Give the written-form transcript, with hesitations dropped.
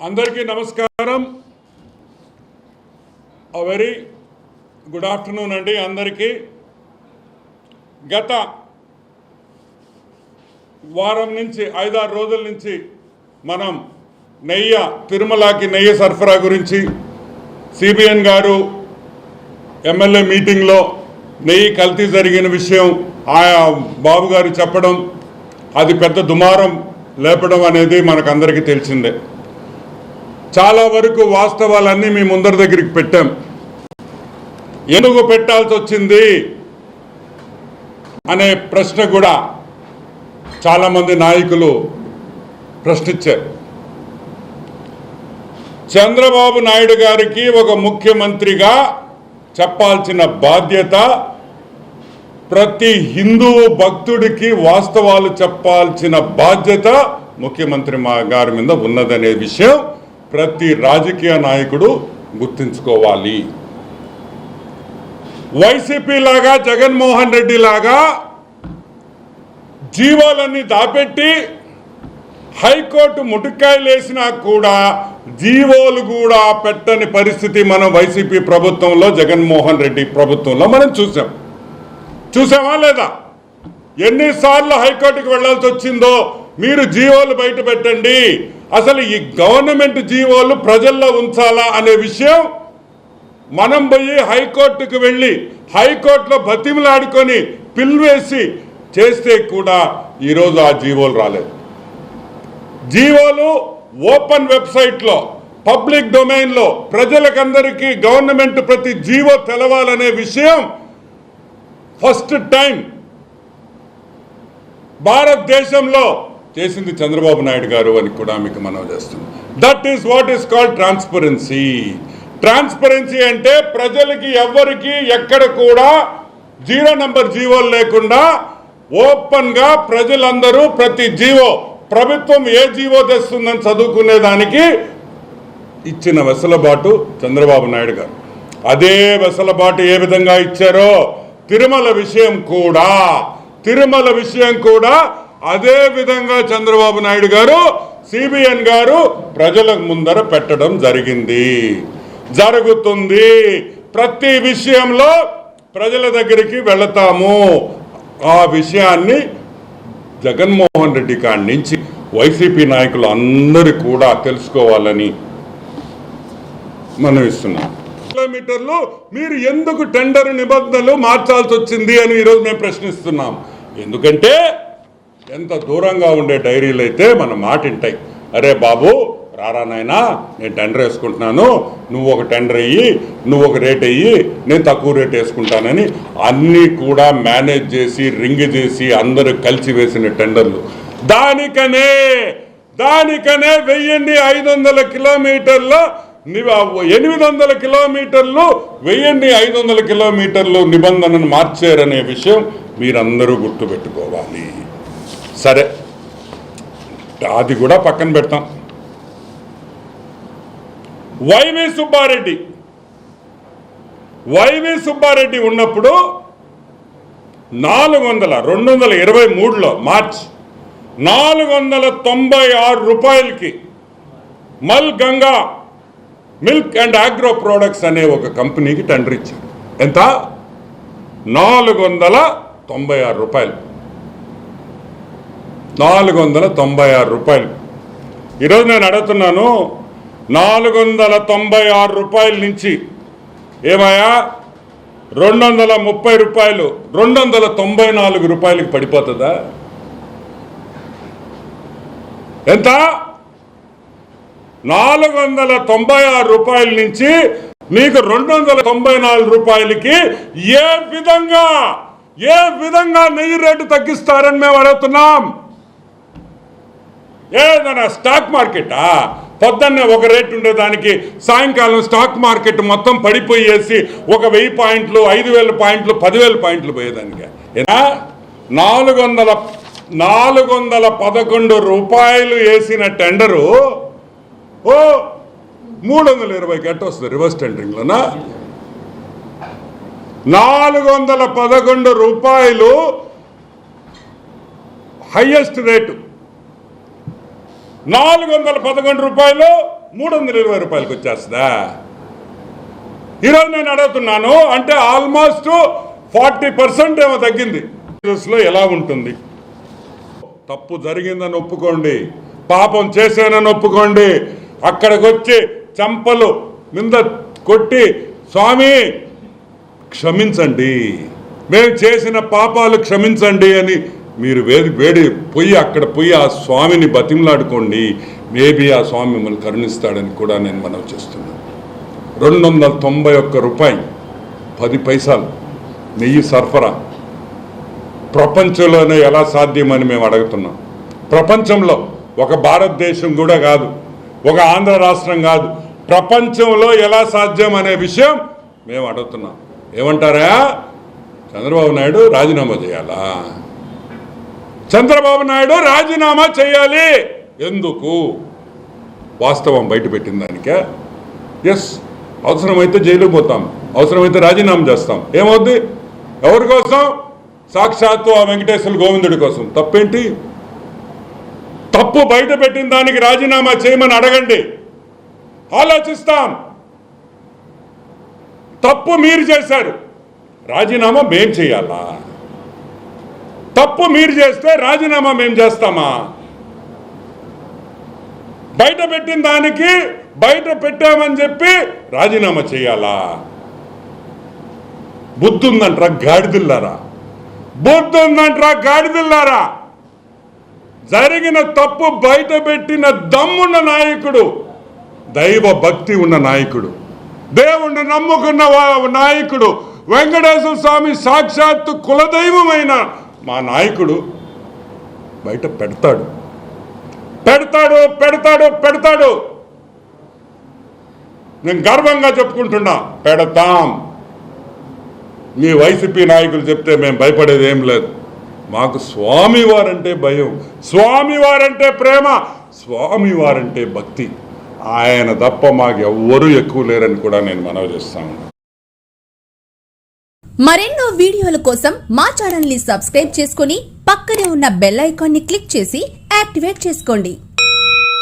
అందరికీ నమస్కారం. Very good afternoon అండి అందరికీ. గత వారం నుంచి 5-6 రోజుల నుంచి మనం తిరుమలకి నెయ్యి సరఫరా గురించి సిబిఎన్ గారు ఎమ్మెల్యే మీటింగ్లో నెయ్యి కల్తీ జరిగిన విషయం ఆయా బాబు గారు చెప్పడం, అది పెద్ద దుమారం లేపడం అనేది మనకందరికీ తెలిసిందే. చాలా వరకు వాస్తవాలన్నీ మీ ముందరి దగ్గరికి పెట్టాం. ఎందుకు పెట్టాల్సి వచ్చింది అనే ప్రశ్న కూడా చాలామంది నాయకులు ప్రశ్నించారు. చంద్రబాబు నాయుడు గారికి ఒక ముఖ్యమంత్రిగా చెప్పాల్సిన బాధ్యత, ప్రతి హిందూ భక్తుడికి వాస్తవాలు చెప్పాల్సిన బాధ్యత ముఖ్యమంత్రి గారి మీద ఉన్నదనే విషయం ప్రతి రాజకీయ నాయకుడు గుర్తుంచుకోవాలి. వైసీపీ లాగా, జగన్మోహన్ రెడ్డి లాగా జీవోలన్నీ దాపెట్టి హైకోర్టు ముటికాయలు వేసినా కూడా జీవోలు కూడా పెట్టని పరిస్థితి మనం వైసీపీ ప్రభుత్వంలో, జగన్మోహన్ రెడ్డి ప్రభుత్వంలో మనం చూసామా లేదా? ఎన్నిసార్లు హైకోర్టుకు వెళ్లాల్సి వచ్చిందో. మీరు జీవోలు బయట పెట్టండి, అసలు ఈ గవర్నమెంట్ జీవోలు ప్రజల్లో ఉంచాలా అనే విషయం మనం పోయి హైకోర్టుకు వెళ్ళి హైకోర్టులో బతిమలాడుకొని పిల్వేసి చేస్తే కూడా ఈరోజు ఆ జీవోలు రాలేదు. జీవోలు ఓపెన్ వెబ్సైట్లో, పబ్లిక్ డొమైన్లో ప్రజలకందరికీ గవర్నమెంట్ ప్రతి జీవో తెలవాలనే విషయం ఫస్ట్ టైం భారతదేశంలో చేసింది చంద్రబాబు నాయుడు గారు అని కూడా మీకు మనవి చేస్తుంది. That is what is called transparency. Transparency అంటే ప్రజలకి ఎవ్వరికి ఎక్కడ కూడా 0 నంబర్ జీవోలు లేకుండా ఓపెన్గా ప్రజలందరూ ప్రతి జీవో, ప్రభుత్వం ఏ జీవో తెస్తుందని చదువుకునేదానికి ఇచ్చిన వెసులుబాటు చంద్రబాబు నాయుడు గారు. అదే వెసులుబాటు ఏ విధంగా ఇచ్చారో తిరుమల విషయం కూడా అదే విధంగా చంద్రబాబు నాయుడు గారు, సిబిఎన్ గారు ప్రజల ముందర పెట్టడం జరుగుతుంది. ప్రతి విషయంలో ప్రజల దగ్గరికి వెళతాము. ఆ విషయాన్ని జగన్మోహన్ రెడ్డి కాడి నుంచి వైసీపీ నాయకులు అందరూ కూడా తెలుసుకోవాలని మనం ఇస్తున్నాం. కిలోమీటర్లు మీరు ఎందుకు టెండర్ నిబంధనలు మార్చాల్సి వచ్చింది అని ఈరోజు మేము ప్రశ్నిస్తున్నాం. ఎందుకంటే ఎంత దూరంగా ఉండే డైరీలు అయితే మన మాట వింటాయి. అరే బాబు రారా నాయనా, నేను టెండర్ వేసుకుంటున్నాను, నువ్వు ఒక టెండర్ అయ్యి, నువ్వు ఒక రేట్ అయ్యి, నేను తక్కువ రేట్ వేసుకుంటానని అన్నీ కూడా మేనేజ్ చేసి రింగ్ చేసి అందరూ కలిసి వేసిన టెండర్లు. దానికనే 1500 కిలోమీటర్లు 800 కిలోమీటర్లు 1500 కిలోమీటర్లు నిబంధనను మార్చారనే విషయం మీరందరూ గుర్తుపెట్టుకోవాలి. సరే, అది కూడా పక్కన పెడతాం. వైవి సుబ్బారెడ్డి ఉన్నప్పుడు 2023లో మార్చ్ 496 రూపాయలకి మల్ Ganga milk and agro products అనే ఒక కంపెనీకి టెండర్ ఇచ్చారు. ఎంత? 496 రూపాయలు. 496 రూపాయలు. ఈరోజు నేను అడుగుతున్నాను, 496 రూపాయల నుంచి ఏమయ్యా 230 రూపాయలు, 294 రూపాయలకి పడిపోతుందా? ఎంత? 496 రూపాయల నుంచి మీకు 294 రూపాయలకి ఏ విధంగా నెయ్యి రేటు తగ్గిస్తారని మేము అడుగుతున్నాం. ఏదైనా స్టాక్ మార్కెటా? పొద్దున్నే ఒక రేటు ఉండేదానికి సాయంకాలం స్టాక్ మార్కెట్ మొత్తం పడిపోయేసి 1000 పాయింట్లు, 5000 పాయింట్లు, 10,000 పాయింట్లు పోయేదానికి 411 రూపాయలు వేసిన టెండరు 320 ఎట్ట వస్తుంది రివర్స్ టెండరింగ్లోనా? 411 రూపాయలు హైయెస్ట్ రేటు. 411 రూపాయలు 320 రూపాయలకి వచ్చేస్తుందా? ఈరోజు నేను అడుగుతున్నాను, అంటే ఆల్మోస్ట్ 40% ఏమో తగ్గింది. లో ఎలా ఉంటుంది? తప్పు జరిగిందని ఒప్పుకోండి, పాపం చేశానని ఒప్పుకోండి. అక్కడికి వచ్చి చంపలు మీద కొట్టి స్వామి క్షమించండి, మేము చేసిన పాపాలు క్షమించండి అని మీరు వేడి పోయి అక్కడ పోయి ఆ స్వామిని బతిమలాడుకోండి. మేబీ ఆ స్వామి మిమ్మల్ని కరుణిస్తాడని కూడా నేను మనవి చేస్తున్నాను. 291 రూపాయలు 10 పైసలు నెయ్యి సరఫరా ప్రపంచంలోనే ఎలా సాధ్యమని మేము అడుగుతున్నాం. ప్రపంచంలో, ఒక భారతదేశం కూడా కాదు, ఒక ఆంధ్ర రాష్ట్రం కాదు, ప్రపంచంలో ఎలా సాధ్యం అనే విషయం మేము అడుగుతున్నాం. ఏమంటారా? చంద్రబాబు నాయుడు రాజీనామా చేయాలా? చంద్రబాబు నాయుడు రాజీనామా చేయాలి. ఎందుకు? వాస్తవం బయట పెట్టిన దానికే. ఎస్, అవసరమైతే జైలుకు పోతాం, అవసరమైతే రాజీనామా చేస్తాం. ఏమవుద్ది? ఎవరి కోసం? సాక్షాత్తు ఆ వెంకటేశ్వర గోవిందుడి కోసం. తప్పేంటి? తప్పు బయట పెట్టిన దానికి రాజీనామా చేయమని అడగండి, ఆలోచిస్తాం. తప్పు మీరు చేశారు, రాజీనామా మేం చేయాలా? తప్పు మీరు చేస్తే రాజీనామా మేం చేస్తామా? బయట పెట్టిన దానికి బయట పెట్టామని చెప్పి రాజీనామా చేయాలా? బుద్ధుందంట్రా గాడిదిల్లారా, బుద్ధుందంట్రా గాడిదిల్లారా. జరిగిన తప్పు బయట పెట్టిన దమ్మున్న నాయకుడు, దైవ భక్తి ఉన్న నాయకుడు, దేవుణ్ణి నమ్ముకున్న నాయకుడు, వెంకటేశ్వర స్వామి సాక్షాత్తు కులదైవమైన మా నాయకుడు బయట పెడతాడు పెడతాడు పెడతాడు పెడతాడు. నేను గర్వంగా చెప్పుకుంటున్నా, పెడతాం. మీ వైసీపీ నాయకులు చెప్తే మేము భయపడేది ఏం లేదు. మాకు స్వామివారంటే భయం, స్వామివారంటే ప్రేమ, స్వామివారంటే భక్తి. ఆయన తప్ప మాకు ఎవ్వరూ ఎక్కువ లేరని కూడా నేను మనవి చేస్తాను. మరెన్నో వీడియోల కోసం మా ఛానల్ ని సబ్స్క్రైబ్ చేసుకుని పక్కనే ఉన్న బెల్ ఐకాన్ ని క్లిక్ చేసి యాక్టివేట్ చేసుకోండి.